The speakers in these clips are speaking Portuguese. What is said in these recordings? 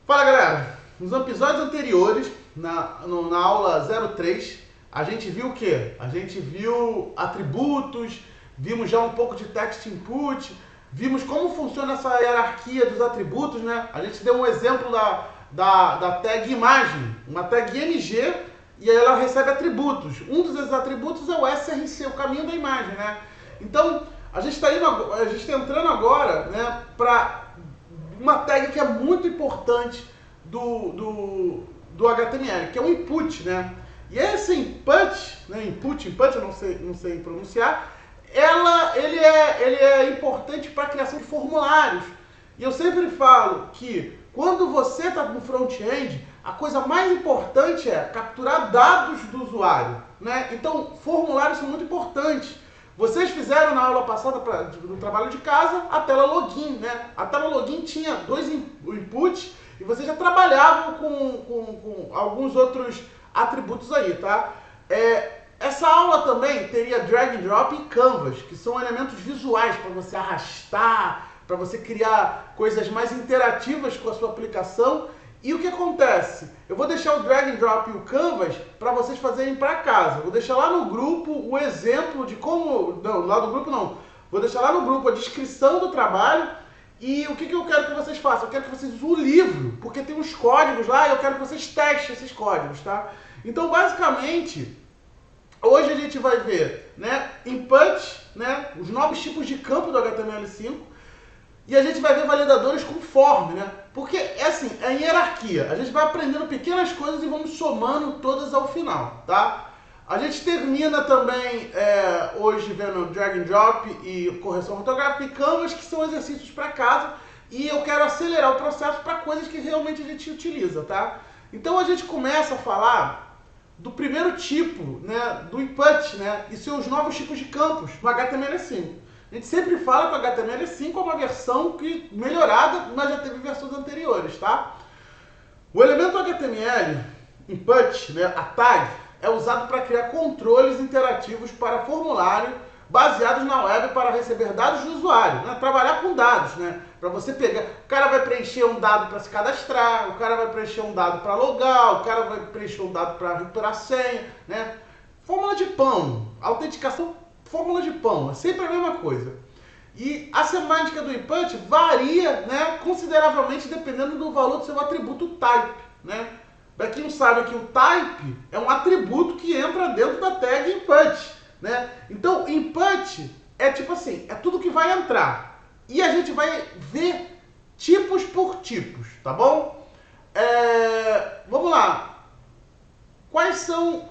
Fala galera, nos episódios anteriores, na aula 03, a gente viu o que? A gente viu atributos, vimos já um pouco de text input, vimos como funciona essa hierarquia dos atributos, né? A gente deu um exemplo da tag imagem, uma tag img, e aí ela recebe atributos. Um dos atributos é o src, o caminho da imagem, né? Então, a gente está entrando agora, né, para uma tag que é muito importante do HTML, que é o input, né? E esse input, né, input, eu não sei pronunciar, ele é importante para a criação de formulários. E eu sempre falo que quando você está no front-end, a coisa mais importante é capturar dados do usuário, né? Então, formulários são muito importantes. Vocês fizeram na aula passada, no trabalho de casa, a tela login, né? A tela login tinha dois inputs e vocês já trabalhavam com alguns outros atributos aí, tá? Essa aula também teria drag and drop e canvas, que são elementos visuais para você arrastar, para você criar coisas mais interativas com a sua aplicação. E o que acontece? Eu vou deixar o drag and drop e o canvas para vocês fazerem para casa. Vou deixar lá no grupo o exemplo de como... Não, lá no grupo não. Vou deixar lá no grupo a descrição do trabalho. E o que eu quero que vocês façam? Eu quero que vocês usem o livro, porque tem uns códigos lá e eu quero que vocês testem esses códigos, tá? Então, basicamente, hoje a gente vai ver, né, input, né, os novos tipos de campo do HTML5. E a gente vai ver validadores com form, né? Porque, assim, é em hierarquia. A gente vai aprendendo pequenas coisas e vamos somando todas ao final, tá? A gente termina também hoje vendo drag and drop e correção ortográfica e canvas, que são exercícios para casa. E eu quero acelerar o processo para coisas que realmente a gente utiliza, tá? Então a gente começa a falar do primeiro tipo, né, do input, né, e seus novos tipos de campos no HTML5. A gente sempre fala que o HTML5 é uma versão melhorada, mas já teve versões anteriores, tá? O elemento HTML, input, né, a tag, é usado para criar controles interativos para formulário baseados na web para receber dados do usuário, né? Trabalhar com dados, né? Para você pegar, o cara vai preencher um dado para se cadastrar, o cara vai preencher um dado para logar, o cara vai preencher um dado para recuperar senha, né? Fórmula de pão, autenticação, fórmula de pão, é sempre a mesma coisa. E a semântica do input varia, né, consideravelmente dependendo do valor do seu atributo type, né? Para quem não sabe que o type é um atributo que entra dentro da tag input, né? Então, input é tipo assim, é tudo que vai entrar. E a gente vai ver tipos por tipos, tá bom? Vamos lá. Quais são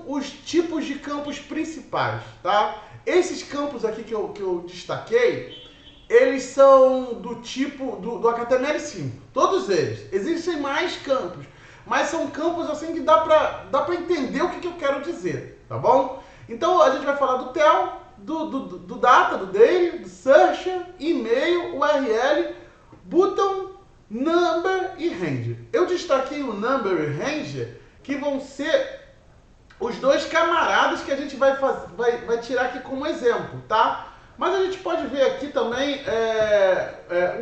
os tipos de campos principais, tá? Esses campos aqui que eu destaquei, eles são do tipo do HTML5, todos eles. Existem mais campos, mas são campos assim que dá pra entender o que eu quero dizer, tá bom? Então a gente vai falar do tel, do data, do daily, do searcher, e-mail, URL, button, number e range. Eu destaquei o number e range, que vão ser os dois camaradas que a gente vai tirar aqui como exemplo, tá? Mas a gente pode ver aqui também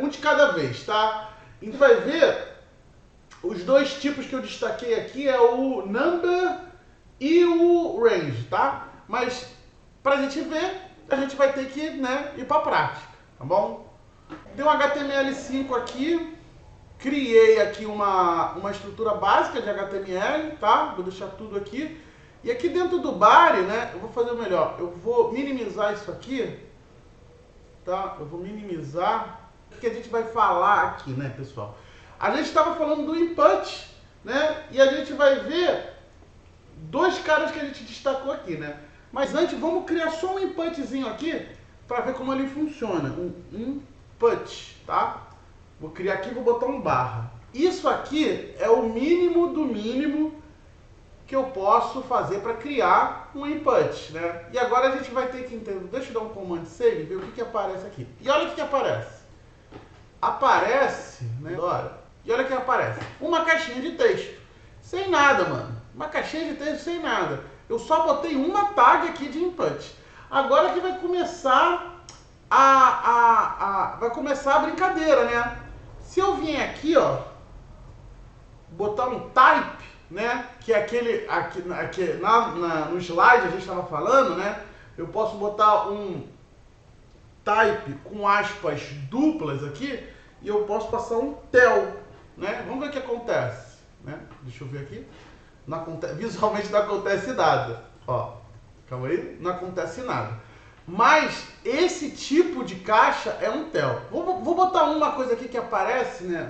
um de cada vez, tá? A gente vai ver os dois tipos que eu destaquei aqui, é o number e o range, tá? Mas pra gente ver, a gente vai ter que, né, ir pra prática, tá bom? Tem um HTML5 aqui. Criei aqui uma estrutura básica de HTML, tá? Vou deixar tudo aqui. E aqui dentro do body, né, eu vou fazer o melhor. Eu vou minimizar isso aqui, tá? Eu vou minimizar. O que a gente vai falar aqui, né, pessoal? A gente estava falando do input, né? E a gente vai ver dois caras que a gente destacou aqui, né? Mas antes, vamos criar só um inputzinho aqui para ver como ele funciona. Um input, tá? Vou criar aqui e vou botar um barra. Isso aqui é o mínimo do mínimo que eu posso fazer para criar um input, né? E agora a gente vai ter que entender. Deixa eu dar um command save e ver o que aparece aqui. E olha o que aparece. Aparece, né? E olha o que aparece. Uma caixinha de texto. Sem nada, mano. Uma caixinha de texto sem nada. Eu só botei uma tag aqui de input. Agora que vai começar vai começar a brincadeira, né? Se eu vier aqui, ó, botar um type, né, que é aquele, aqui no slide a gente estava falando, né, eu posso botar um type com aspas duplas aqui e eu posso passar um tel, né, vamos ver o que acontece, né, deixa eu ver aqui, não acontece, visualmente não acontece nada, ó, calma aí, não acontece nada. Mas esse tipo de caixa é um tel. Vou botar uma coisa aqui que aparece, né,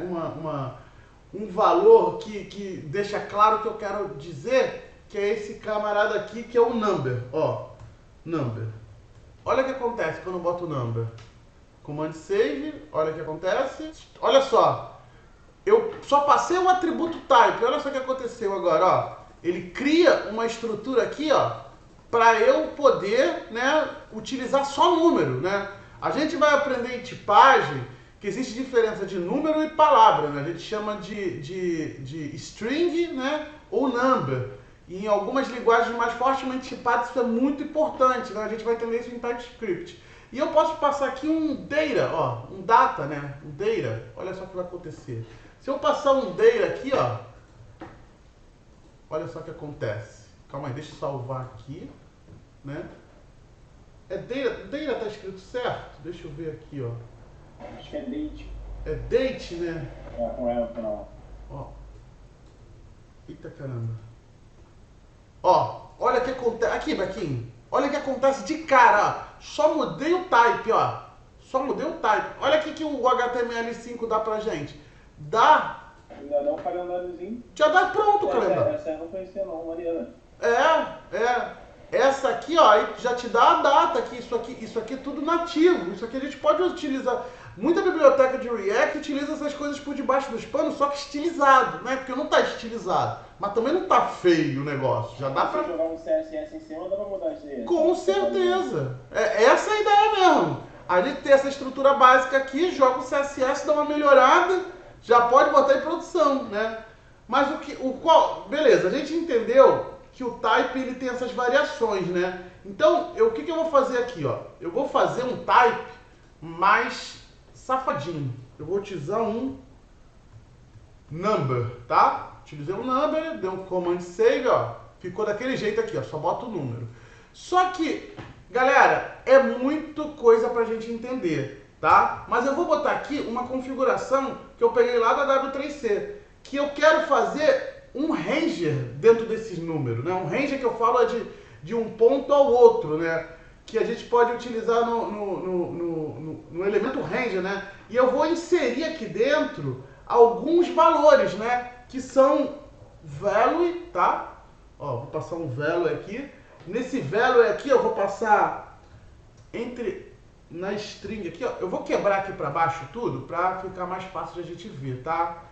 um valor que deixa claro o que eu quero dizer, que é esse camarada aqui, que é o number, ó, number. Olha o que acontece quando eu boto o number. Command save, olha o que acontece. Olha só, eu só passei o atributo type, olha só o que aconteceu agora, ó. Ele cria uma estrutura aqui, ó, para eu poder, né, utilizar só número, né? A gente vai aprender em tipagem que existe diferença de número e palavra, né? A gente chama de string, né, ou number. E em algumas linguagens mais fortemente tipadas isso é muito importante, né? A gente vai entender isso em TypeScript. E eu posso passar aqui um data, ó, um data, né? Um data. Olha só o que vai acontecer. Se eu passar um data aqui, ó, olha só o que acontece. Calma aí, deixa eu salvar aqui, né? É data tá escrito certo? Deixa eu ver aqui, ó. Acho que é date. É date, né? É, com ela no final. Ó. Eita caramba. Ó, olha o que acontece. Aqui, Bequinho. Olha o que acontece de cara, ó. Só mudei o type, ó. Só mudei o type. Olha aqui que o HTML5 dá pra gente. Dá. Ainda não calendáriozinho. Já dá pronto o calendário. Essa eu não conhecia não, Mariana. Essa aqui, ó, aí já te dá a data aqui. Isso aqui é tudo nativo. Isso aqui a gente pode utilizar. Muita biblioteca de React utiliza essas coisas por debaixo dos panos, só que estilizado, né? Porque não tá estilizado. Mas também não tá feio o negócio. Já dá pra... Se jogar um CSS em cima, dá pra mudar isso aí. Com certeza. Essa é a ideia mesmo. A gente tem essa estrutura básica aqui, joga o CSS, dá uma melhorada, já pode botar em produção, né? Mas beleza, a gente entendeu que o type ele tem essas variações, né? Então, o que eu vou fazer aqui, ó? Eu vou fazer um type mais safadinho. Eu vou utilizar um number, tá? Utilizei um number, dei um command save, ó. Ficou daquele jeito aqui, ó. Só bota o número. Só que, galera, é muito coisa pra gente entender, tá? Mas eu vou botar aqui uma configuração que eu peguei lá da W3C, que eu quero fazer um ranger dentro desses números, né? Um ranger que eu falo é de um ponto ao outro, né? Que a gente pode utilizar no elemento ranger, né? E eu vou inserir aqui dentro alguns valores, né? Que são value, tá? Ó, vou passar um value aqui. Nesse value aqui eu vou passar na string aqui, ó. Eu vou quebrar aqui para baixo tudo para ficar mais fácil de a gente ver, tá?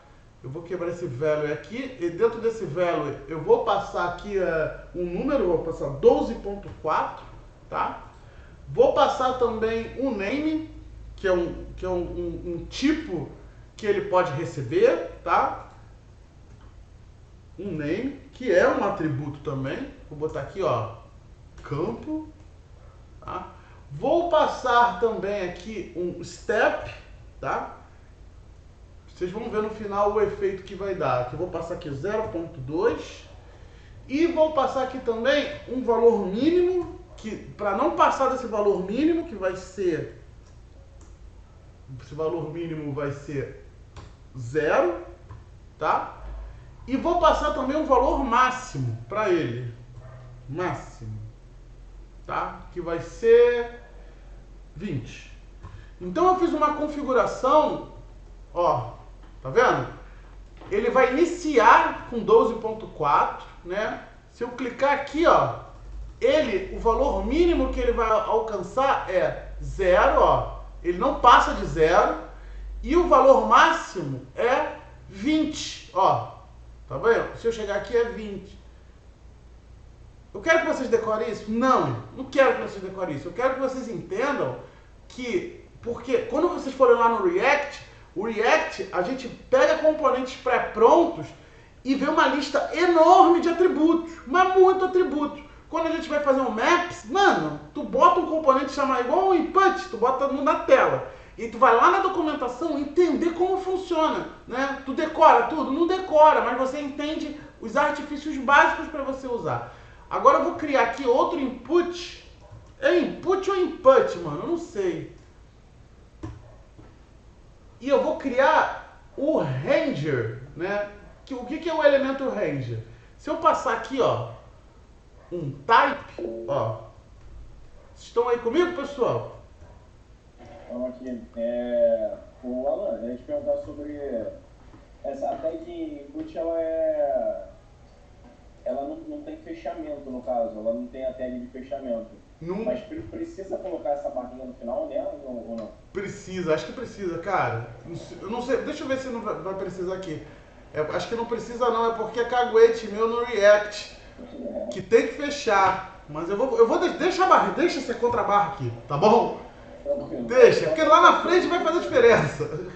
Eu vou quebrar esse value aqui e dentro desse value eu vou passar aqui um número, vou passar 12.4, tá? Vou passar também um name, que é um tipo que ele pode receber, tá? Um name, que é um atributo também. Vou botar aqui, ó, campo, tá? Vou passar também aqui um step, tá? Vocês vão ver no final o efeito que vai dar. Aqui eu vou passar aqui 0.2 e vou passar aqui também um valor mínimo, que para não passar desse valor mínimo, que vai ser, esse valor mínimo vai ser 0, tá? E vou passar também um valor máximo para ele, máximo, tá? Que vai ser 20. Então eu fiz uma configuração, ó, tá vendo? Ele vai iniciar com 12.4, né? Se eu clicar aqui, ó, o valor mínimo que ele vai alcançar é 0, ó. Ele não passa de 0. E o valor máximo é 20, ó. Tá vendo? Se eu chegar aqui é 20. Eu quero que vocês decorem isso? Não quero que vocês decorem isso. Eu quero que vocês entendam que, porque quando vocês forem lá no React, o React, a gente pega componentes pré-prontos e vê uma lista enorme de atributos, mas muito atributo. Quando a gente vai fazer um Maps, mano, tu bota um componente chamado igual um input, tu bota na tela. E tu vai lá na documentação entender como funciona, né? Tu decora tudo? Não decora, mas você entende os artifícios básicos para você usar. Agora eu vou criar aqui outro input. É input ou input, mano? Eu não sei. E eu vou criar o ranger, né? O que é o elemento ranger? Se eu passar aqui, ó, um type, ó. Vocês estão aí comigo, pessoal? Então aqui, o Alan, eu ia te perguntar sobre essa tag input, ela não tem fechamento no caso, ela não tem a tag de fechamento. Não. Mas precisa colocar essa barrinha no final dela ou não? Precisa, acho que precisa, cara. Eu não sei, deixa eu ver se não vai precisar aqui. Acho que não precisa não, é porque é caguete meu no React, que tem que fechar. Mas eu vou deixa a barra, deixa essa contrabarra aqui, tá bom? Deixa, porque lá na frente vai fazer diferença.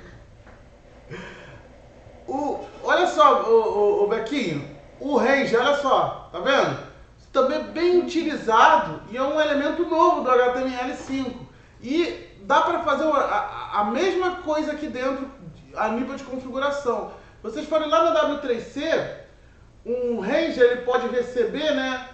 Olha só, o Bequinho, o range, olha só, tá vendo? Também é bem utilizado e é um elemento novo do HTML5. E dá para fazer a mesma coisa aqui dentro a nível de configuração. Vocês forem lá no W3C, um range ele pode receber, né?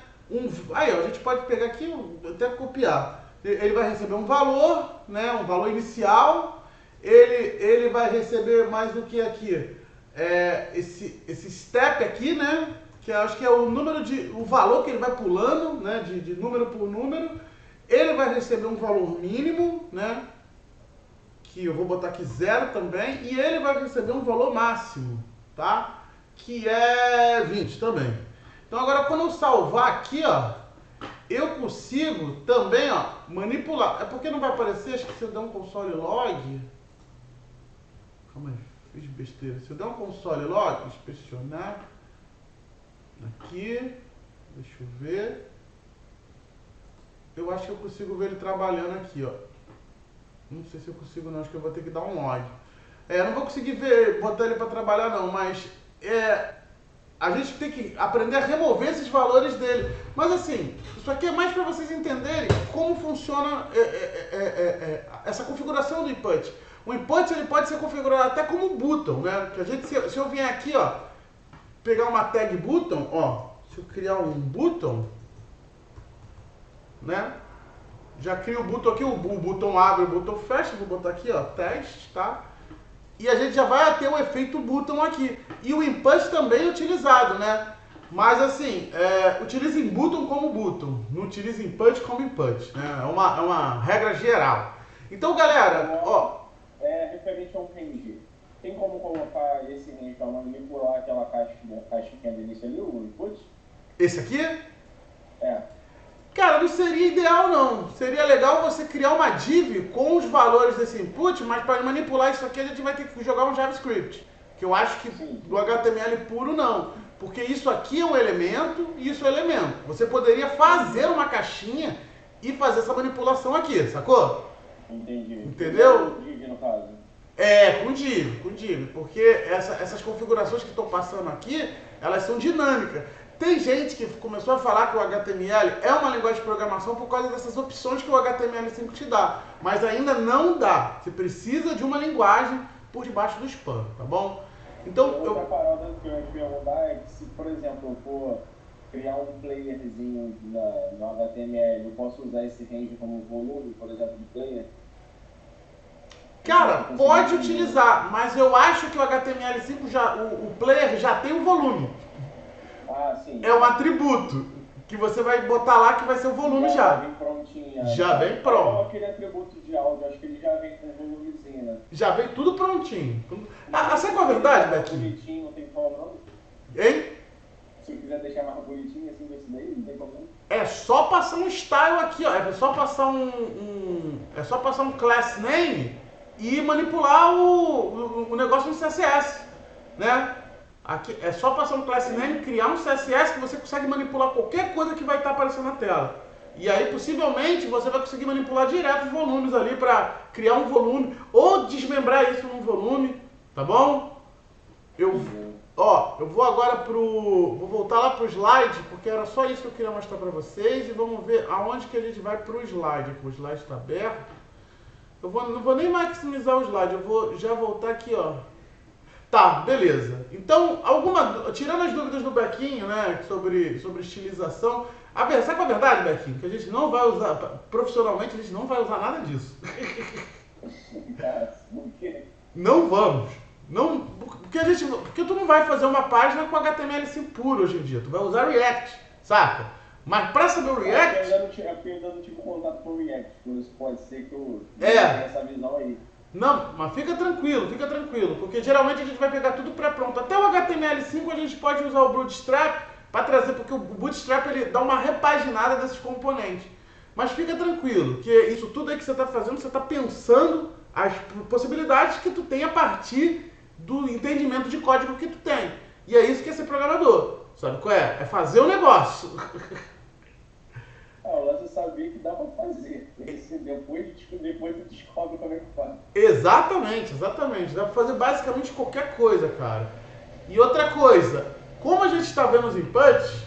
Aí, ó, a gente pode pegar aqui, até copiar. Ele vai receber um valor, né? Um valor inicial. Ele vai receber mais do que aqui? Esse step aqui, né? Que eu acho que é o valor que ele vai pulando, né? De número por número. Ele vai receber um valor mínimo, né? Que eu vou botar aqui 0 também. E ele vai receber um valor máximo, tá? Que é 20 também. Então agora quando eu salvar aqui, ó, eu consigo também, ó, manipular. É porque não vai aparecer, acho que se eu der um console log... Calma aí, fiz besteira. Se eu der um console log, inspecionar... Aqui, deixa eu ver. Eu acho que eu consigo ver ele trabalhando aqui, ó. Não sei se eu consigo não, acho que eu vou ter que dar um log. Não vou conseguir ver, botar ele para trabalhar não, mas a gente tem que aprender a remover esses valores dele. Mas assim, isso aqui é mais para vocês entenderem como funciona essa configuração do input. O input ele pode ser configurado até como button, né? Que a gente, se eu vier aqui, ó, pegar uma tag button, ó, se eu criar um button, né? Já crio o button aqui, o botão abre, o botão fecha, vou botar aqui, ó, teste, tá? E a gente já vai ter o efeito button aqui. E o input também é utilizado, né? Mas assim, utilize button como button, não utilize input como input, né? É uma regra geral. Então, galera, ó... referente ao range, tem como colocar esse range para manipular aquela caixinha do início ali, o input? Esse aqui? Cara, não seria ideal não. Seria legal você criar uma div com os valores desse input, mas para manipular isso aqui a gente vai ter que jogar um JavaScript. Que eu acho que do HTML puro não. Porque isso aqui é um elemento e isso é um elemento. Você poderia fazer uma caixinha e fazer essa manipulação aqui, sacou? Entendi. Entendeu? Com div, no caso. Com div. Porque essas configurações que estão passando aqui, elas são dinâmicas. Tem gente que começou a falar que o HTML é uma linguagem de programação por causa dessas opções que o HTML5 te dá. Mas ainda não dá. Você precisa de uma linguagem por debaixo do spam, tá bom? Então, outra parada que eu ia te perguntar é que se, por exemplo, eu for criar um playerzinho no HTML, eu posso usar esse range como volume, por exemplo, de player? Cara, pode utilizar, mas eu acho que o HTML5 o player já tem um volume. Ah, sim. É um atributo que você vai botar lá que vai ser o volume já. Já vem prontinho. Já vem pronto. Aquele atributo de áudio, acho que ele já vem com um volumezinho, né? Já vem tudo prontinho. Sabe qual é a verdade, Bequinho? Bonitinho, não tem problema. Hein? Se eu quiser deixar mais bonitinho assim desse daí, não tem problema. É só passar um style aqui, ó. É só passar é só passar um class name e manipular o negócio no CSS, né? Aqui é só passar um class name, criar um CSS que você consegue manipular qualquer coisa que vai estar aparecendo na tela. E aí, possivelmente, você vai conseguir manipular direto os volumes ali para criar um volume ou desmembrar isso num volume, tá bom? Eu vou agora vou voltar lá pro slide, porque era só isso que eu queria mostrar para vocês e vamos ver aonde que a gente vai pro slide. O slide está aberto. não vou nem maximizar o slide, eu vou já voltar aqui, ó. Tá, beleza. Então, tirando as dúvidas do Bequinho, né, sobre estilização, sabe a verdade, Bequinho? Que a gente não vai usar, profissionalmente, a gente não vai usar nada disso. Por quê? Não vamos. Não, porque tu não vai fazer uma página com HTML5 puro hoje em dia. Tu vai usar React, saca? Mas pra saber o React... Eu ainda não tive contato com o React, por isso pode ser que eu tenha essa visão aí. Não, mas fica tranquilo, porque geralmente a gente vai pegar tudo pré-pronto. Até o HTML5 a gente pode usar o Bootstrap para trazer, porque o Bootstrap ele dá uma repaginada desses componentes. Mas fica tranquilo, que isso tudo aí que você está fazendo, você está pensando as possibilidades que tu tem a partir do entendimento de código que tu tem. E é isso que é ser programador. Sabe qual é? É fazer o negócio. O lance é saber que dá pra fazer. Depois tu descobre como é que faz. Exatamente. Dá pra fazer basicamente qualquer coisa, cara. E outra coisa, como a gente está vendo os inputs,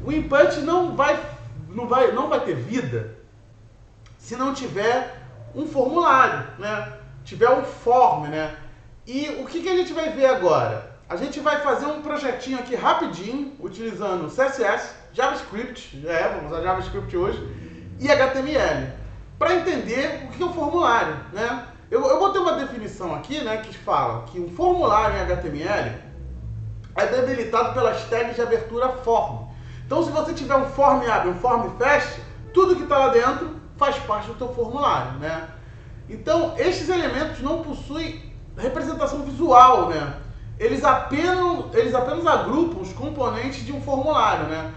o input não vai ter vida se não tiver um formulário, né? Tiver um form, né? E o que a gente vai ver agora? A gente vai fazer um projetinho aqui rapidinho, utilizando CSS, JavaScript, vamos usar JavaScript hoje, e HTML, para entender o que é um formulário, né? Eu botei uma definição aqui, né, que fala que um formulário em HTML é debilitado pelas tags de abertura form. Então, se você tiver um form abre, um form fecha, tudo que está lá dentro faz parte do teu formulário, né? Então, estes elementos não possuem representação visual, né? Eles apenas agrupam os componentes de um formulário, né?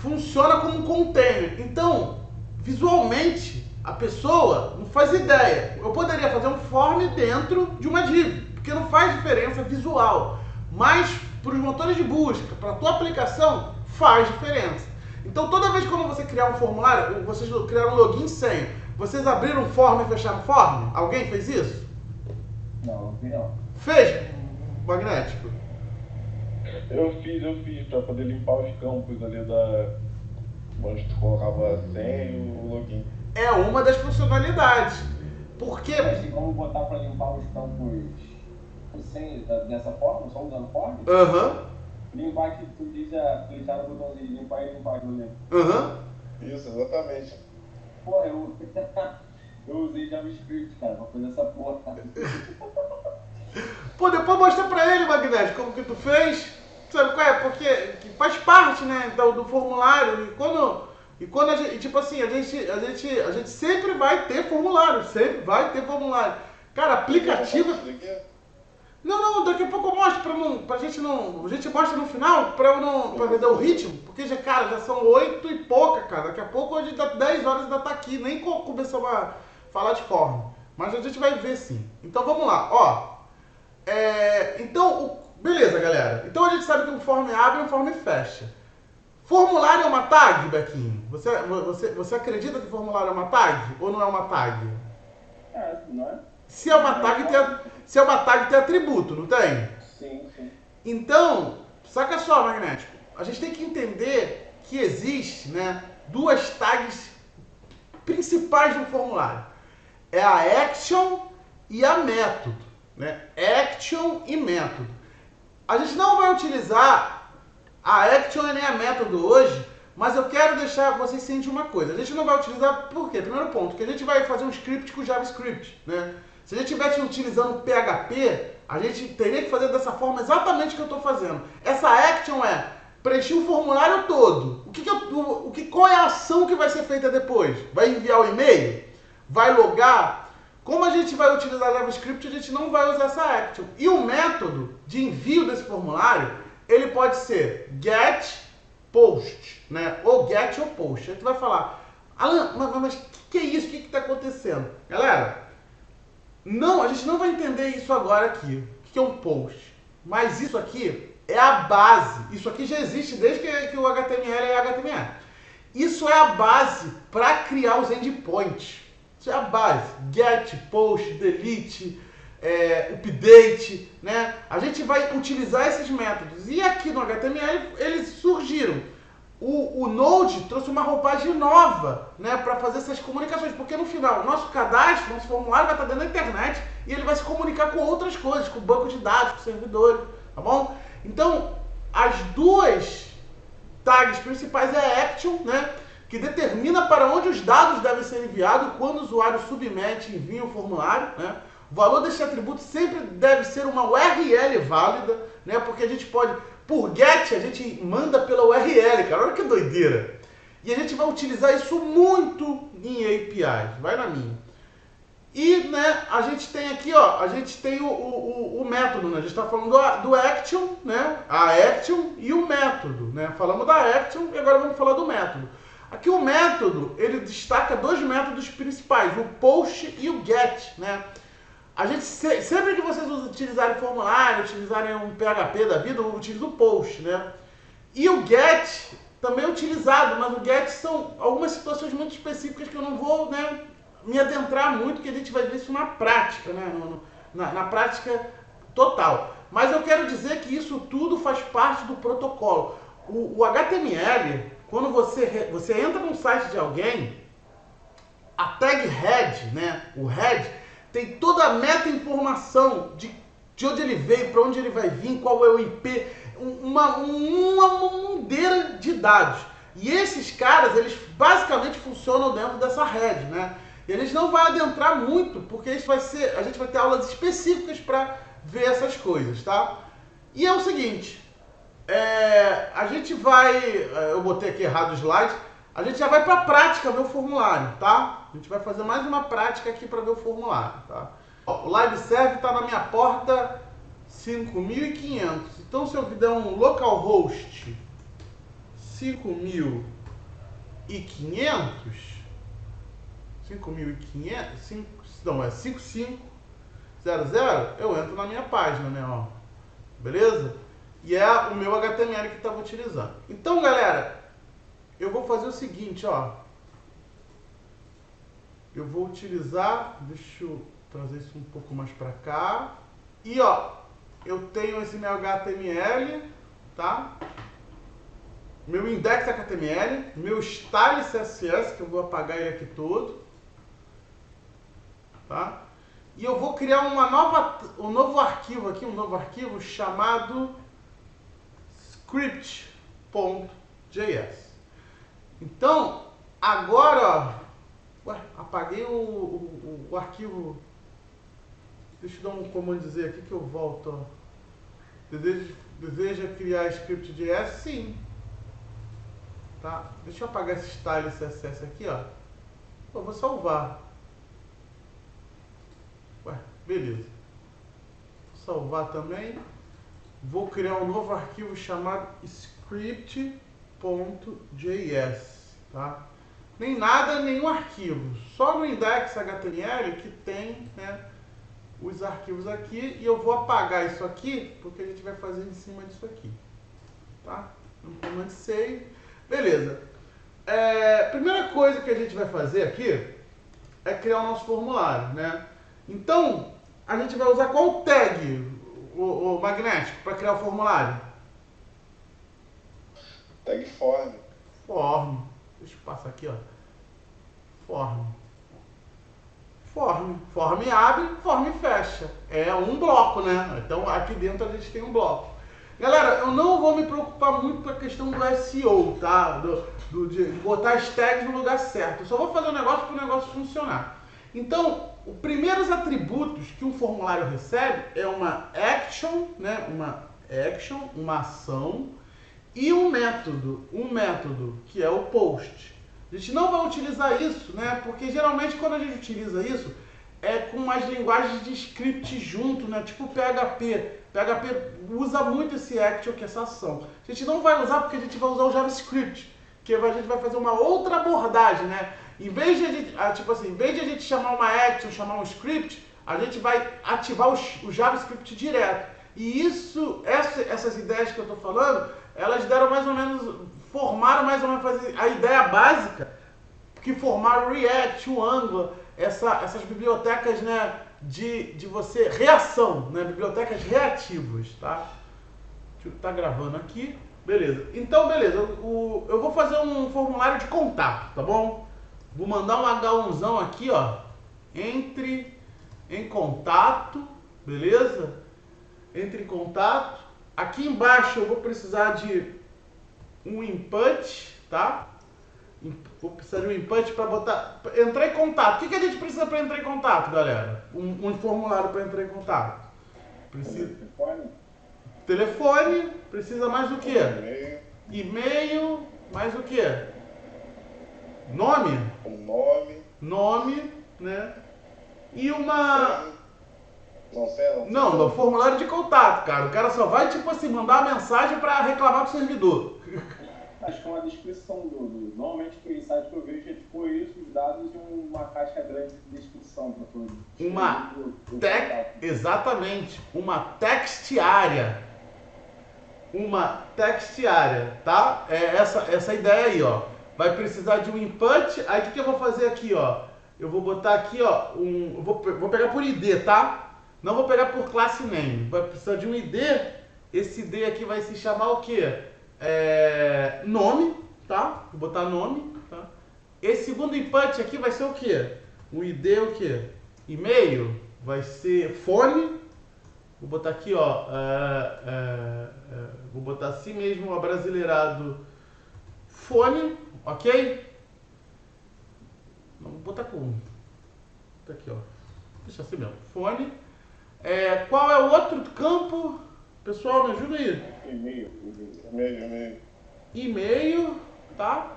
Funciona como um container. Então, visualmente, a pessoa não faz ideia. Eu poderia fazer um form dentro de uma div, porque não faz diferença visual. Mas, para os motores de busca, para a tua aplicação, faz diferença. Então, toda vez que você criar um formulário, vocês criaram um login e senha, vocês abriram um form e fecharam o form? Alguém fez isso? Não. Fez, Magnético? Eu fiz pra poder limpar os campos ali onde tu colocava a senha e o login. É uma das funcionalidades. Porque... Mas tem como botar pra limpar os campos sem, dessa forma, só usando form? Limpar que tu diz clicar no botãozinho de limpar e limpar aquilo ali. Isso, exatamente. Pô, eu usei JavaScript, cara, pra fazer essa porra. Pô, depois mostra pra ele, Magnético, como que tu fez. Sabe qual é? Porque faz parte, né, do formulário. E quando a gente, tipo assim, a gente sempre vai ter formulário. Cara, aplicativo... Não, daqui a pouco eu mostro pra gente não... A gente mostra no final pra ver o ritmo. Porque, já são 8 e pouca, cara. Daqui a pouco a gente dá 10 horas ainda tá aqui. Nem começamos a falar de forma. Mas a gente vai ver sim. Então vamos lá, ó. Beleza, galera. Então a gente sabe que um form abre e um form fecha. Formulário é uma tag, Bequinho? Você acredita que formulário é uma tag? Ou não é uma tag? Não é? Se é uma tag, tem atributo, não tem? Sim. Então, saca só, Magnético. A gente tem que entender que existe, né, duas tags principais no formulário. É a action e a método, né? Action e método. A gente não vai utilizar a action e nem a método hoje, mas eu quero deixar vocês cientes de uma coisa. A gente não vai utilizar, por quê? Primeiro ponto, que a gente vai fazer um script com JavaScript, né? Se a gente estivesse utilizando PHP, a gente teria que fazer dessa forma exatamente o que eu estou fazendo. Essa action é preencher o formulário todo. Qual é a ação que vai ser feita depois? Vai enviar o e-mail? Vai logar? Como a gente vai utilizar JavaScript, a gente não vai usar essa action. E o método de envio desse formulário, ele pode ser get, post, né? Ou get ou post. A gente vai falar, Alan, mas o que é isso? O que está acontecendo? Galera, a gente não vai entender isso agora aqui. O que é um post? Mas isso aqui é a base. Isso aqui já existe desde que o HTML é HTML. Isso é a base para criar os endpoints. Isso é a base. Get, post, delete, update, né? A gente vai utilizar esses métodos. E aqui no HTML eles surgiram. o Node trouxe uma roupagem nova, né, para fazer essas comunicações, porque no final, nosso cadastro, nosso formulário vai estar dentro da internet e ele vai se comunicar com outras coisas, com o banco de dados, com servidores, tá bom? Então, as duas tags principais é action, né, que determina para onde os dados devem ser enviados quando o usuário submete e envia o formulário, né? O valor deste atributo sempre deve ser uma URL válida, né? Porque a gente pode, por GET, a gente manda pela URL, cara, olha que doideira. E a gente vai utilizar isso muito em APIs, vai na minha. E, né, a gente tem aqui, ó, a gente tem o método, né? A gente está falando do action, né? A action e o método, né? Falamos da action e agora vamos falar do método. Aqui o método, ele destaca dois métodos principais, o post e o get, né? A gente, sempre que vocês utilizarem formulário, utilizarem um PHP da vida, utiliza o post, né? E o get também é utilizado, mas o get são algumas situações muito específicas que eu não vou, né, me adentrar muito, que a gente vai ver isso na prática, né? Na prática total. Mas eu quero dizer que isso tudo faz parte do protocolo. O HTML, quando você entra no site de alguém, a tag head, né, o head, tem toda a meta-informação de onde ele veio, para onde ele vai vir, qual é o IP, uma mundeira de dados. E esses caras, eles basicamente funcionam dentro dessa head, né? E a gente não vai adentrar muito, porque a gente vai ter aulas específicas para ver essas coisas, tá? E é o seguinte, a gente vai, eu botei aqui errado o slide, a gente já vai para a prática ver o formulário, tá? A gente vai fazer mais uma prática aqui para ver o formulário, tá? O live serve está na minha porta 5.500. Então, se eu der um localhost 5.500, 5500, eu entro na minha página, né? Ó, beleza? E é o meu HTML que estava utilizando. Então, galera, eu vou fazer o seguinte, ó. Eu vou utilizar, deixa eu trazer isso um pouco mais para cá. E, ó, eu tenho esse meu HTML, tá? Meu index HTML, meu style CSS, que eu vou apagar ele aqui todo, tá? E eu vou criar um novo arquivo aqui, um novo arquivo chamado script.js. Então, agora, ó, ué, apaguei o arquivo. Deixa eu dar um comando dizer aqui que eu volto, ó. Deseja criar script.js? Sim. Tá? Deixa eu apagar esse style CSS aqui, ó. Eu vou salvar. Ué, beleza. Vou salvar também. Vou criar um novo arquivo chamado script.js, tá? Nem nada, nenhum arquivo. Só no index.html que tem, né, os arquivos aqui. E eu vou apagar isso aqui, porque a gente vai fazer em cima disso aqui, tá? Um comando save. Beleza. Primeira coisa que a gente vai fazer aqui é criar o nosso formulário, né? Então, a gente vai usar qual tag, o magnético, para criar o formulário? Tag form. Form. Deixa eu passar aqui, ó. Form. Form abre, form fecha. É um bloco, né? Então, aqui dentro a gente tem um bloco. Galera, eu não vou me preocupar muito com a questão do SEO, tá? De botar as tags no lugar certo. Eu só vou fazer o negócio para o negócio funcionar. Então, os primeiros atributos que um formulário recebe é uma action, né? Uma ação e um método que é o post. A gente não vai utilizar isso, né? Porque geralmente quando a gente utiliza isso é com as linguagens de script junto, né? Tipo PHP. PHP usa muito esse action, que é essa ação. A gente não vai usar porque a gente vai usar o JavaScript, que a gente vai fazer uma outra abordagem, né? Em vez de a gente chamar uma action, chamar um script, a gente vai ativar o JavaScript direto. E essas ideias que eu estou falando, elas deram mais ou menos, formaram mais ou menos a ideia básica que formaram o React, o Angular, essas bibliotecas, né, de reação, né, bibliotecas reativas, tá? Tá gravando aqui. Beleza. Então, beleza. Eu vou fazer um formulário de contato, tá bom? Vou mandar um H1zão aqui, ó. Entre em contato, beleza? Entre em contato. Aqui embaixo eu vou precisar de um input, tá? Vou precisar de um input para botar, entrar em contato. O que a gente precisa para entrar em contato, galera? Um formulário para entrar em contato. Precisa telefone, precisa mais do que? E-mail, mais o que? Nome? Nome, né? E uma... Não, no formulário de contato, cara. O cara só vai, tipo assim, mandar uma mensagem para reclamar com o servidor. Acho que é uma descrição normalmente o site que eu vejo é tipo isso, os dados e uma caixa grande de descrição para tudo. Exatamente, uma textiária. Uma textiária, tá? É essa ideia aí, ó. Vai precisar de um input. Aí o que eu vou fazer aqui, ó? Eu vou botar aqui, ó, vou pegar por ID, tá? Não vou pegar por classe name. Vai precisar de um ID. Esse ID aqui vai se chamar o quê? Nome, tá? Vou botar nome, tá? Esse segundo input aqui vai ser o quê? O ID é o quê? E-mail, vai ser fone. Vou botar aqui, ó, vou botar assim mesmo, abrasileirado, fone, ok? Vamos botar com, tá aqui, ó, deixa assim mesmo, fone. Qual é o outro campo? Pessoal, me ajuda aí. E-mail, tá?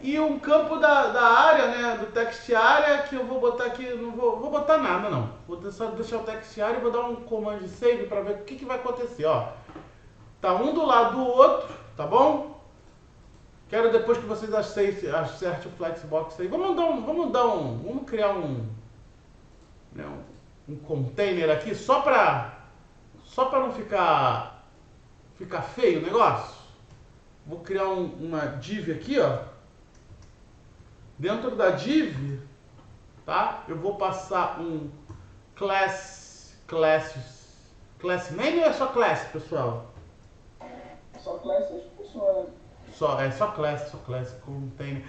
E um campo da área, né, do text área, que eu vou botar aqui, não vou botar nada não. Vou só deixar o text área e vou dar um command save para ver o que vai acontecer, ó. Tá um do lado do outro, tá bom? Quero depois que vocês acertem o Flexbox aí. Vamos criar um container aqui só para não ficar feio o negócio. Vou criar uma div aqui, ó. Dentro da div, tá? Eu vou passar um class name ou é só class, pessoal? Só class acho que funciona. Só class, container.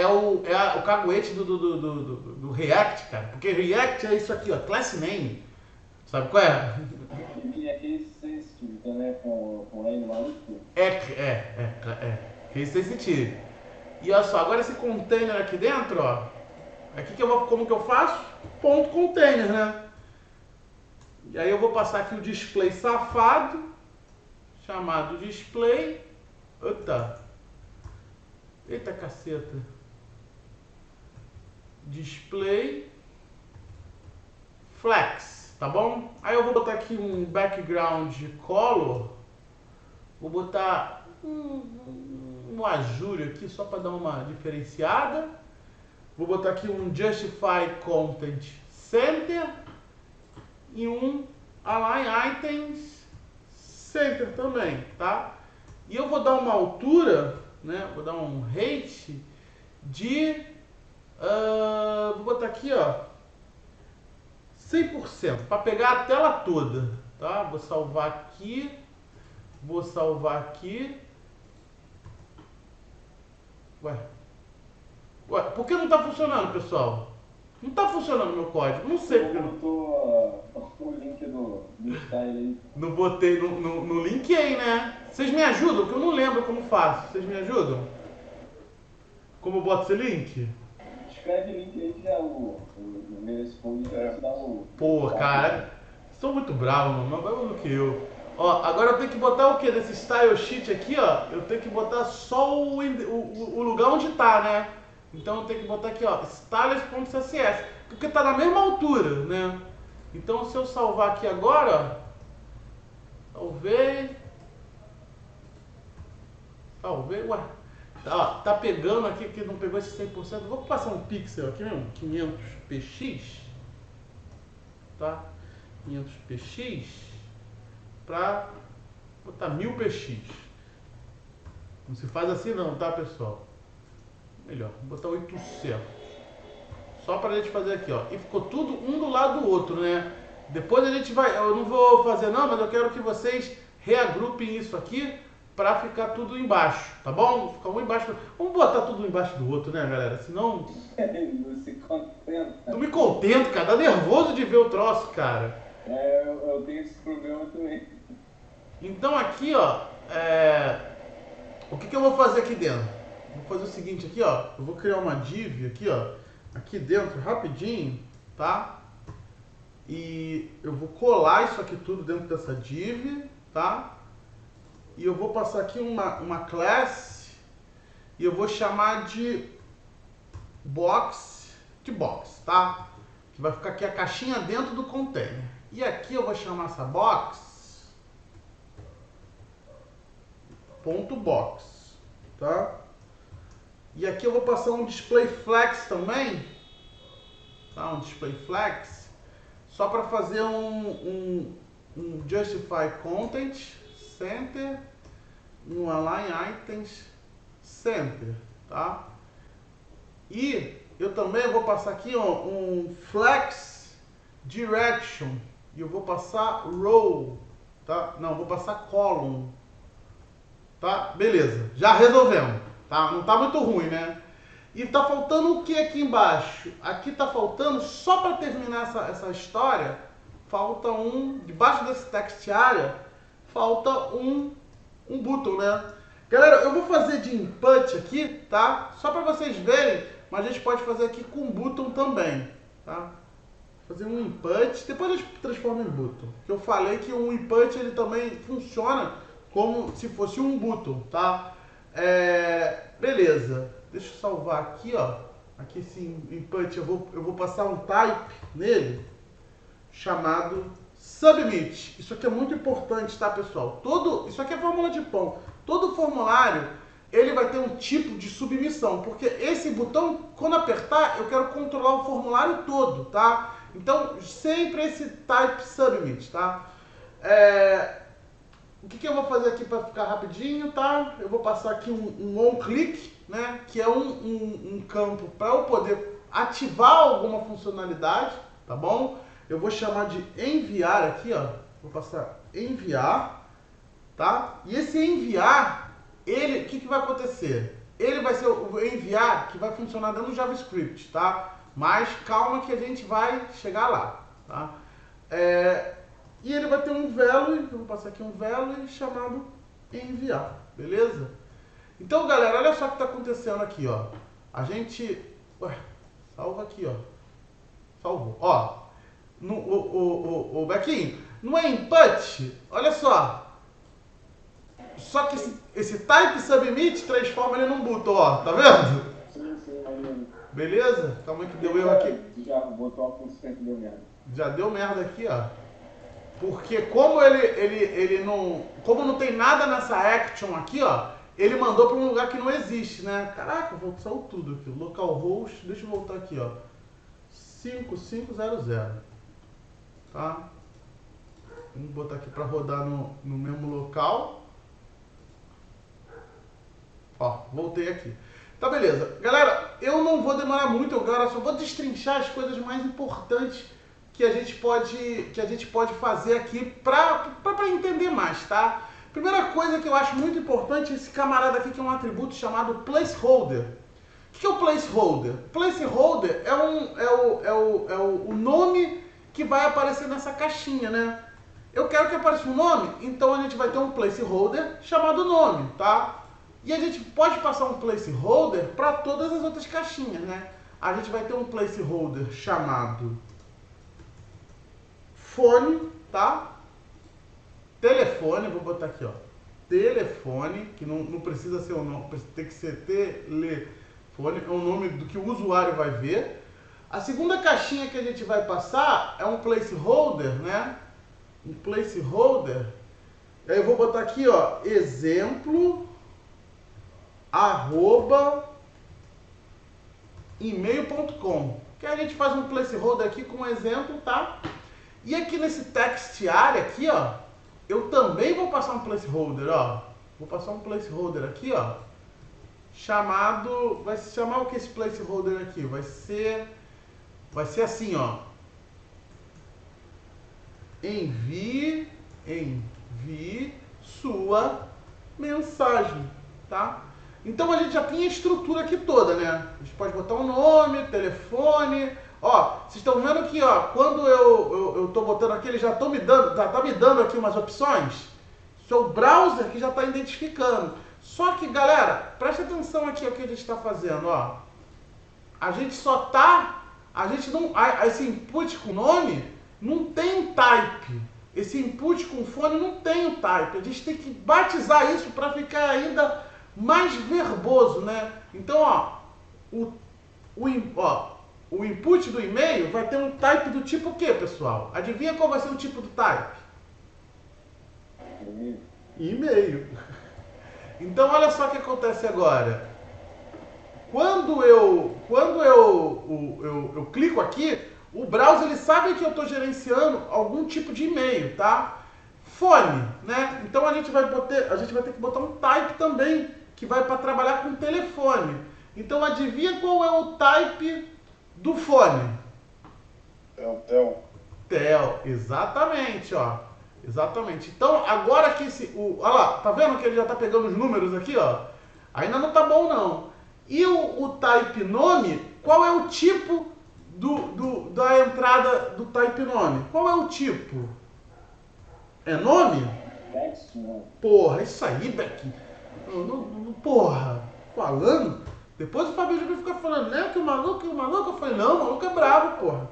O caguete do React, cara. Porque React é isso aqui, ó, class name. Sabe qual é? Aquele sensitive, né? Com N maluco. Case sensitive. E olha só, agora esse container aqui dentro, ó. Aqui como que eu faço? Ponto container, né? E aí eu vou passar aqui o display safado, chamado display. Eita caceta. Display flex, tá bom? Aí eu vou botar aqui um background color. Vou botar um azul aqui só para dar uma diferenciada. Vou botar aqui um justify content center e um align items center também, tá? E eu vou dar uma altura, né? Vou dar um height de vou botar aqui, ó, 100% para pegar a tela toda, tá? Vou salvar aqui. Ué, por que não tá funcionando, pessoal? Não tá funcionando meu código, não sei porque não. Botou o link do style aí. Não botei no link aí, né? Vocês me ajudam, que eu não lembro como faço. Vocês me ajudam? Como eu boto esse link? Escreve link aí que é o responde dá o. Pô, cara, sou muito bravo, mano, mais bravo do que eu. Ó, agora eu tenho que botar o que desse style sheet aqui, ó. Eu tenho que botar só o lugar onde tá, né? Então eu tenho que botar aqui, ó, stylers.css, porque tá na mesma altura, né? Então se eu salvar aqui agora, salvei, ué. Tá pegando aqui, que não pegou esse 100%. Vou passar um pixel aqui mesmo, 500px, tá? 500px para botar 1000px. Não se faz assim não, tá, pessoal? Melhor, vou botar 800. Só para a gente fazer aqui, ó. E ficou tudo um do lado do outro, né? Depois a gente vai, eu não vou fazer não, mas eu quero que vocês reagrupem isso aqui pra ficar tudo embaixo, tá bom? Ficar um embaixo. Vamos botar tudo embaixo do outro, né, galera? Senão. Não se contenta. Não me contento, cara. Tá nervoso de ver o troço, cara. Eu tenho esse problema também. Então aqui, ó, o que eu vou fazer aqui dentro? Vou fazer o seguinte aqui, ó. Eu vou criar uma div aqui, ó. Aqui dentro, rapidinho, tá? E eu vou colar isso aqui tudo dentro dessa div, tá? E eu vou passar aqui uma class e eu vou chamar de box, tá? Que vai ficar aqui a caixinha dentro do container. E aqui eu vou chamar essa box .box, tá? E aqui eu vou passar um display flex também, tá? Um display flex, só para fazer um justify content center, um align items center, tá? E eu também vou passar aqui, ó, um flex direction, e eu vou passar row, tá? Não, vou passar column, tá? Beleza, já resolvemos, tá? Não tá muito ruim, né? E tá faltando o que aqui embaixo? Aqui tá faltando, só para terminar essa história, falta debaixo desse text area, falta um button, né? Galera, eu vou fazer de input aqui, tá? Só para vocês verem, mas a gente pode fazer aqui com button também, tá? Fazer um input, depois a gente transforma em button. Eu falei que um input ele também funciona como se fosse um button, tá? Beleza. Deixa eu salvar aqui, ó. Aqui esse input eu vou passar um type nele chamado submit. Isso aqui é muito importante, tá, pessoal? Isso aqui é fórmula de pão. Todo formulário ele vai ter um tipo de submissão, porque esse botão, quando apertar, eu quero controlar o formulário todo, tá? Então, sempre esse type submit, tá? O que eu vou fazer aqui para ficar rapidinho, tá? Eu vou passar aqui um onClick, né? Que é um campo para eu poder ativar alguma funcionalidade, tá bom? Eu vou chamar de enviar aqui, ó. Vou passar enviar, tá? E esse enviar, o que vai acontecer? Ele vai ser o enviar que vai funcionar dentro do JavaScript, tá? Mas calma que a gente vai chegar lá, tá? E ele vai ter um value, eu vou passar aqui um value chamado enviar, beleza? Então, galera, olha só o que está acontecendo aqui, ó. A gente... salva aqui, ó. Salvou. Ó, o Bequinho, não é input? Olha só. Só que esse type submit transforma ele num button, ó. Tá vendo? Sim. Beleza? Calma aí que deu erro aqui. Já botou a função que deu merda. Já deu merda aqui, ó. Porque como ele não... Como não tem nada nessa action aqui, ó, ele mandou para um lugar que não existe, né? Caraca, saiu tudo aqui. Localhost, deixa eu voltar aqui, ó. 5500. Tá? Vamos botar aqui para rodar no mesmo local. Ó, voltei aqui. Tá, beleza. Galera, eu não vou demorar muito, agora só vou destrinchar as coisas mais importantes que a gente pode fazer aqui para entender mais, tá? Primeira coisa que eu acho muito importante é esse camarada aqui que é um atributo chamado placeholder. O que é o placeholder? Placeholder é o nome que vai aparecer nessa caixinha, né? Eu quero que apareça um nome, então a gente vai ter um placeholder chamado nome, tá? E a gente pode passar um placeholder para todas as outras caixinhas, né? A gente vai ter um placeholder chamado fone, tá? Telefone, vou botar aqui, ó. Telefone, que não precisa ser o nome, tem que ser telefone, é o nome do que o usuário vai ver. A segunda caixinha que a gente vai passar é um placeholder, né? Um placeholder. Aí eu vou botar aqui, ó, exemplo @email.com. Que a gente faz um placeholder aqui com um exemplo, tá? E aqui nesse text area aqui, ó, eu também vou passar um placeholder, ó. Vou passar um placeholder aqui, ó, chamado, vai se chamar o que esse placeholder aqui? Vai ser assim, ó. Envie sua mensagem, tá? Então a gente já tem a estrutura aqui toda, né? A gente pode botar um nome, telefone. Ó, vocês estão vendo aqui, ó, quando eu tô botando aqui, ele já tá me dando aqui umas opções. Seu browser que já está identificando. Só que, galera, presta atenção aqui ao que a gente está fazendo, ó. A gente só tá, a gente não, esse input com nome não tem type. Esse input com fone não tem o type. A gente tem que batizar isso para ficar ainda mais verboso, né? Então, ó, o input do e-mail vai ter um type do tipo o quê, pessoal? Adivinha qual vai ser o tipo do type? E-mail. Então, olha só o que acontece agora. Quando eu clico aqui, o browser ele sabe que eu estou gerenciando algum tipo de e-mail, tá? Fone, né? Então a gente vai ter que botar um type também que vai para trabalhar com telefone. Então adivinha qual é o type do fone? Tel, exatamente, ó. Exatamente. Então agora que olha lá, tá vendo que ele já tá pegando os números aqui, ó? Ainda não tá bom não. E o type nome, qual é o tipo da entrada do type nome? Qual é o tipo? É nome? Porra, isso aí, Beck. Porra, falando. Depois o Fabio já fica falando, né? Que o maluco. Eu falei, não, o maluco é bravo, porra.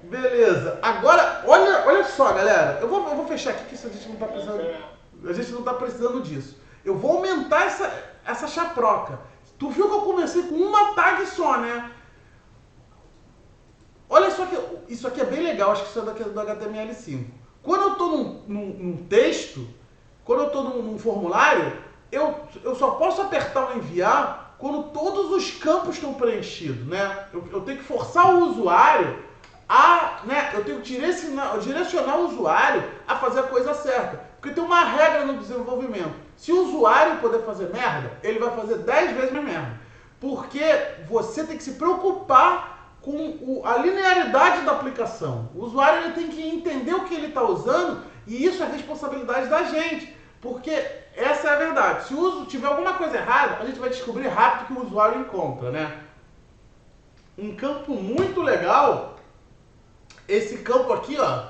Beleza. Agora, olha só, galera. Eu vou fechar aqui que isso a gente não tá precisando. A gente não tá precisando disso. Eu vou aumentar essa chaproca. Tu viu que eu comecei com uma tag só, né? Olha só que isso aqui é bem legal, acho que isso é do HTML5. Quando eu estou num texto, quando eu estou num formulário, eu só posso apertar o enviar quando todos os campos estão preenchidos, né? Eu tenho que forçar o usuário eu tenho que direcionar o usuário a fazer a coisa certa. Porque tem uma regra no desenvolvimento. Se o usuário poder fazer merda, ele vai fazer 10 vezes mais merda. Porque você tem que se preocupar com a linearidade da aplicação. O usuário ele tem que entender o que ele está usando e isso é responsabilidade da gente. Porque essa é a verdade. Se tiver alguma coisa errada, a gente vai descobrir rápido que o usuário encontra, né? Um campo muito legal, esse campo aqui, ó,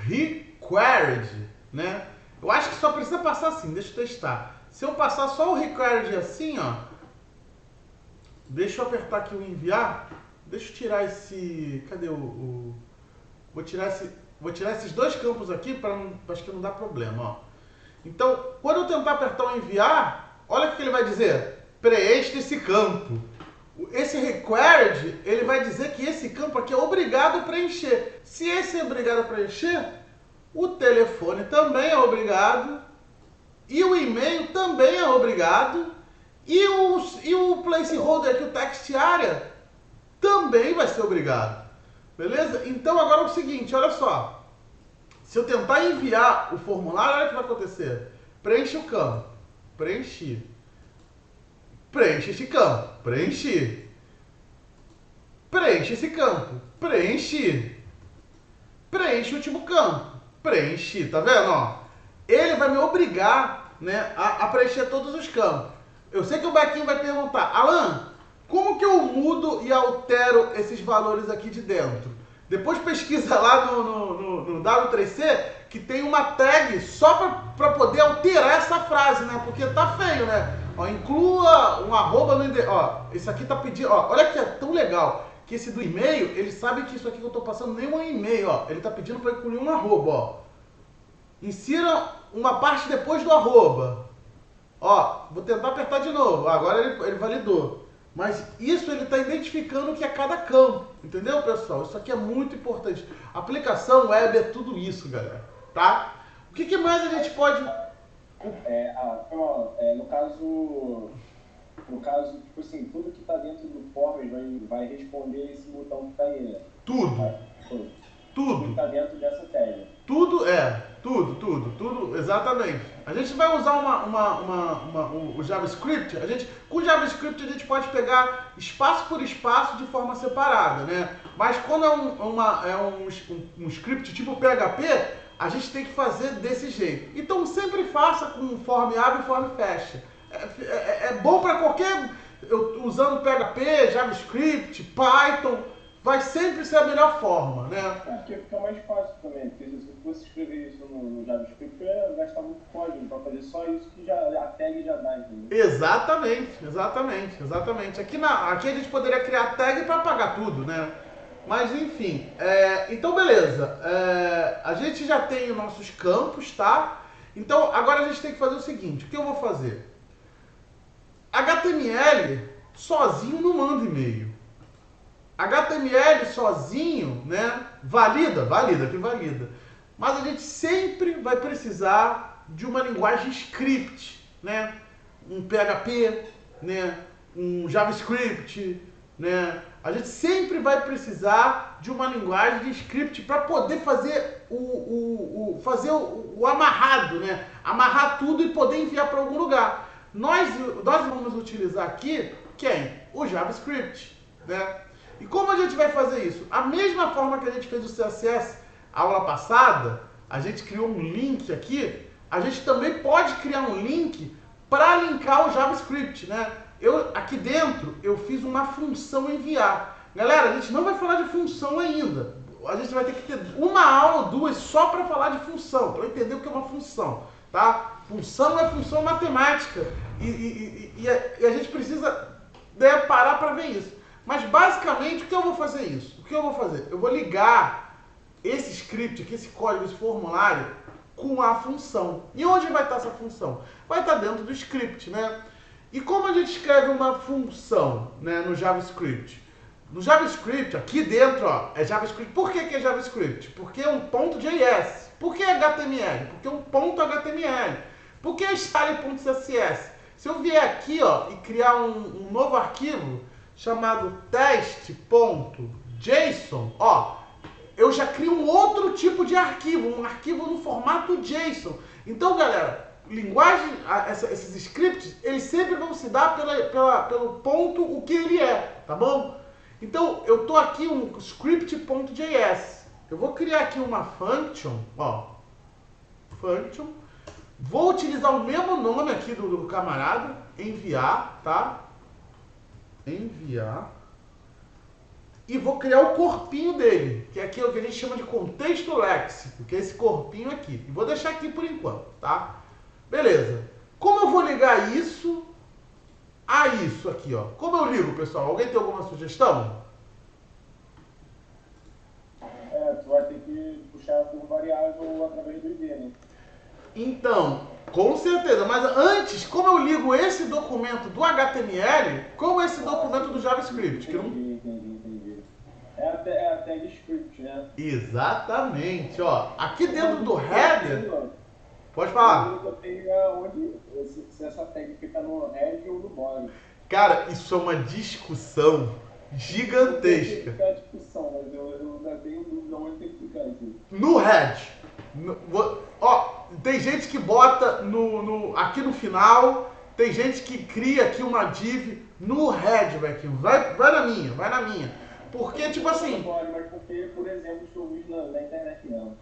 required, né? Eu acho que só precisa passar assim, deixa eu testar. Se eu passar só o required assim, ó, deixa eu apertar aqui o enviar. Deixa eu tirar esse... Cadê vou tirar esses dois campos aqui acho que não dá problema, ó. Então, quando eu tentar apertar o enviar, olha o que ele vai dizer. Preencha esse campo. Esse required, ele vai dizer que esse campo aqui é obrigado a preencher. Se esse é obrigado a preencher, o telefone também é obrigado. E o e-mail também é obrigado. E o placeholder aqui, o text area, também vai ser obrigado. Beleza? Então agora é o seguinte, olha só. Se eu tentar enviar o formulário, olha o que vai acontecer. Preenche o campo. Preenchi. Preenche esse campo. Preenchi. Preenche esse campo. Preenchi. Preenche o último campo. Preenchi. Tá vendo? Ó, ele vai me obrigar, né, a preencher todos os campos. Eu sei que o Bequinho vai perguntar, Alan, como que eu mudo e altero esses valores aqui de dentro? Depois pesquisa lá no W3C que tem uma tag só para poder alterar essa frase, né? Porque tá feio, né? Ó, inclua um arroba no endereço. Ó, esse aqui tá pedindo. Ó, olha que é tão legal que esse do e-mail, ele sabe que isso aqui que eu tô passando nem é um e-mail, ó. Ele tá pedindo para incluir um arroba, ó. Insira uma parte depois do arroba. Ó, vou tentar apertar de novo. Agora ele validou. Mas isso ele está identificando o que é cada campo. Entendeu, pessoal? Isso aqui é muito importante. Aplicação web é tudo isso, galera. Tá? O que mais a gente pode... No caso, tipo assim, tudo que está dentro do forms vai responder esse botão que está aí, né? Tudo. Tudo que está dentro dessa tag. Tudo, exatamente. A gente vai usar o JavaScript. Com o JavaScript a gente pode pegar espaço por espaço de forma separada, né? Mas quando é um script tipo PHP, a gente tem que fazer desse jeito. Então sempre faça com form abre e form fecha. É bom para qualquer, usando PHP, JavaScript, Python, vai sempre ser a melhor forma, né? Porque fica mais fácil também, porque se você escrever isso no JavaScript, vai gastar muito código para fazer só isso que a tag já dá, entendeu? Exatamente. Aqui a gente poderia criar tag para apagar tudo, né? Mas enfim, então beleza, a gente já tem os nossos campos, tá? Então agora a gente tem que fazer o seguinte, o que eu vou fazer? HTML sozinho não manda e-mail. HTML sozinho, né? Valida. Mas a gente sempre vai precisar de uma linguagem script, né? Um PHP, né? Um JavaScript, né? A gente sempre vai precisar de uma linguagem de script para poder fazer o amarrado, né? Amarrar tudo e poder enviar para algum lugar. Nós vamos utilizar aqui quem? O JavaScript, né? E como a gente vai fazer isso? A mesma forma que a gente fez o CSS aula passada, a gente criou um link aqui, a gente também pode criar um link para linkar o JavaScript, né? Aqui dentro eu fiz uma função enviar. Galera, a gente não vai falar de função ainda. A gente vai ter que ter uma aula ou duas só para falar de função, para entender o que é uma função, tá? Função é função matemática e a gente precisa parar para ver isso. Mas basicamente, o que eu vou fazer isso? Eu vou ligar esse script aqui, esse código, esse formulário com a função. E onde vai estar essa função? Vai estar dentro do script, né? E como a gente escreve uma função, né, no JavaScript? No JavaScript, aqui dentro, ó, é JavaScript. Por que é JavaScript? Porque é um ponto .js. Por que HTML? Porque é um ponto HTML. Por que style.css? Se eu vier aqui, ó, e criar um novo arquivo chamado test.json, ó, eu já crio um outro tipo de arquivo, um arquivo no formato JSON. Então, galera, esses scripts, eles sempre vão se dar pelo ponto o que ele é, tá bom? Então, eu tô aqui um script.js. Eu vou criar aqui uma function, ó, function. Vou utilizar o mesmo nome aqui do camarada, enviar, tá? Enviar. E vou criar o corpinho dele, que é aqui o que a gente chama de contexto léxico, que é esse corpinho aqui. E vou deixar aqui por enquanto, tá? Beleza. Como eu vou ligar isso a isso aqui, ó? Como eu ligo, pessoal? Alguém tem alguma sugestão? Tu vai ter que puxar por variável através do ID, né? Então, com certeza. Mas antes, como eu ligo esse documento do HTML com esse documento do JavaScript? Entendi. É a tag script, né? Exatamente, ó. Aqui dentro do header... Pode falar. Eu tenho se essa tag fica no head ou no body. Cara, isso é uma discussão gigantesca. Tem que discussão, mas eu ainda tenho dúvida onde tem que ficar aqui. No head. Ó, tem gente que bota aqui no final, tem gente que cria aqui uma div no head, velho. Vai na minha. Porque, tipo assim... Mas porque, por exemplo, estou visto na internet não.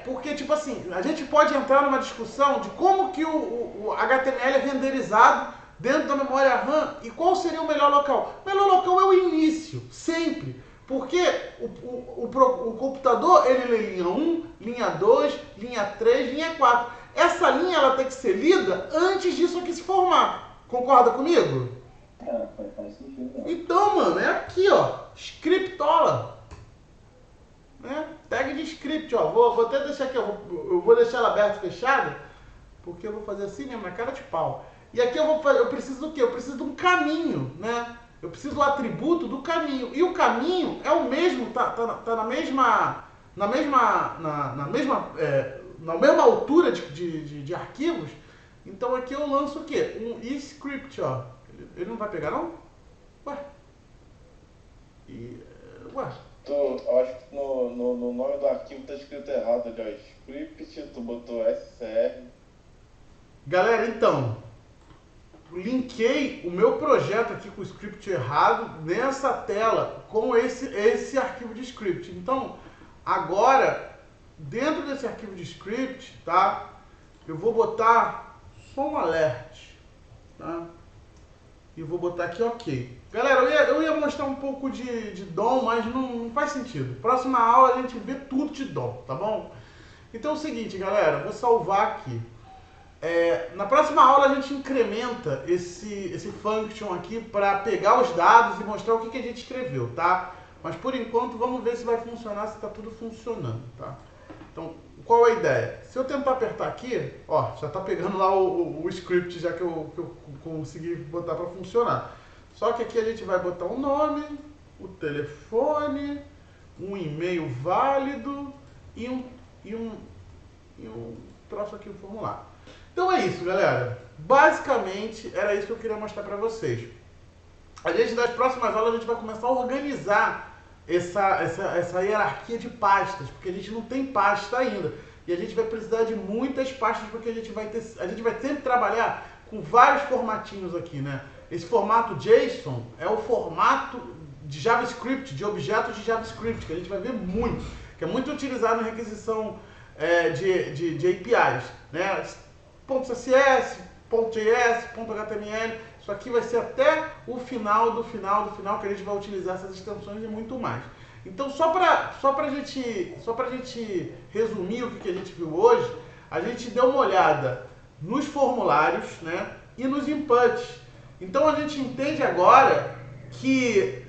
Porque, tipo assim, a gente pode entrar numa discussão de como que o HTML é renderizado dentro da memória RAM e qual seria o melhor local. O melhor local é o início, sempre. Porque o computador, ele lê linha 1, linha 2, linha 3, linha 4. Essa linha, ela tem que ser lida antes disso aqui se formar. Concorda comigo? Faz sentido. Então, mano, é aqui, ó, scriptola. Né? Tag de script, ó. Vou até deixar aqui, eu vou deixar ela aberta e fechada, porque eu vou fazer assim mesmo, na cara de pau. E aqui eu preciso do quê? Eu preciso de um caminho, né? Eu preciso do atributo do caminho. E o caminho é o mesmo, tá na mesma altura de arquivos. Então aqui eu lanço o quê? Um script, ó. Ele não vai pegar, não? Ué? Eu acho que no nome do arquivo tá escrito errado ali, ó. Script, tu botou SCR. Galera, então, linkei o meu projeto aqui com o script errado nessa tela com esse arquivo de script. Então, agora, dentro desse arquivo de script, tá? Eu vou botar só um alert, tá? E vou botar aqui OK. Galera, eu ia mostrar um pouco de DOM, mas não faz sentido. Próxima aula a gente vê tudo de DOM, tá bom? Então é o seguinte, galera, vou salvar aqui. Na próxima aula a gente incrementa esse function aqui para pegar os dados e mostrar o que a gente escreveu, tá? Mas por enquanto vamos ver se vai funcionar, se está tudo funcionando, tá? Então, qual é a ideia? Se eu tentar apertar aqui, ó, já está pegando lá o script já que eu consegui botar para funcionar. Só que aqui a gente vai botar o nome, o telefone, um e-mail válido e um troço aqui, o formulário. Então é isso, galera. Basicamente, era isso que eu queria mostrar para vocês. A gente, nas próximas aulas, a gente vai começar a organizar essa hierarquia de pastas, porque a gente não tem pasta ainda. E a gente vai precisar de muitas pastas, porque a gente vai sempre trabalhar com vários formatinhos aqui, né? Esse formato JSON é o formato de JavaScript, de objetos de JavaScript, que a gente vai ver muito, que é muito utilizado em requisição de APIs, né? .css, .js, .html, isso aqui vai ser até o final do final que a gente vai utilizar essas extensões e muito mais. Então, só pra gente resumir o que a gente viu hoje, a gente deu uma olhada nos formulários, né, e nos inputs. Então, a gente entende agora que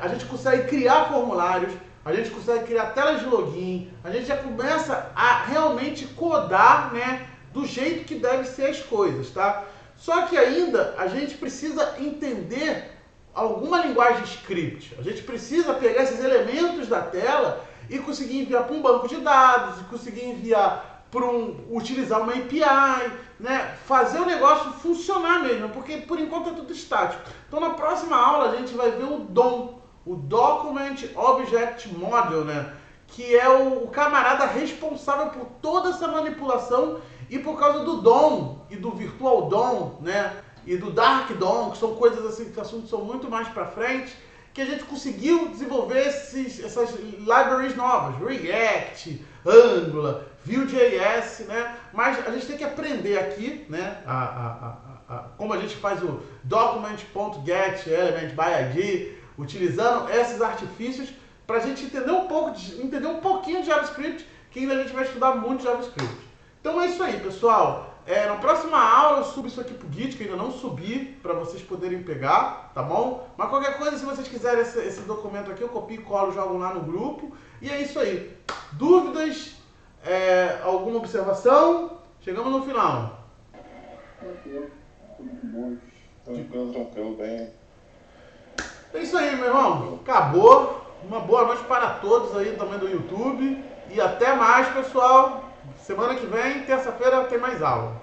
a gente consegue criar formulários, a gente consegue criar telas de login, a gente já começa a realmente codar, né, do jeito que devem ser as coisas, tá? Só que ainda a gente precisa entender alguma linguagem script. A gente precisa pegar esses elementos da tela e conseguir enviar para um banco de dados, e conseguir enviar para utilizar uma API, né? Fazer o negócio funcionar mesmo, porque por enquanto é tudo estático. Então na próxima aula a gente vai ver o DOM, o Document Object Model, né? Que é o camarada responsável por toda essa manipulação. E por causa do DOM e do Virtual DOM, né, e do Dark DOM, que são coisas assim, que assuntos são muito mais para frente, que a gente conseguiu desenvolver essas libraries novas, React, Angular, Vue.js, né, mas a gente tem que aprender aqui, né, como a gente faz o document.getElementById, utilizando esses artifícios para a gente entender um pouquinho de JavaScript, que ainda a gente vai estudar muito JavaScript. Então é isso aí, pessoal. Na próxima aula eu subo isso aqui pro Git, que eu ainda não subi, para vocês poderem pegar, tá bom? Mas qualquer coisa, se vocês quiserem esse documento aqui, eu copio e colo, jogo lá no grupo. E é isso aí. Dúvidas? Alguma observação? Chegamos no final. Tranquilo. Tudo bom. Tranquilo, bem. É isso aí, meu irmão. Acabou. Uma boa noite para todos aí também do YouTube. E até mais, pessoal. Semana que vem, terça-feira, tem mais aula.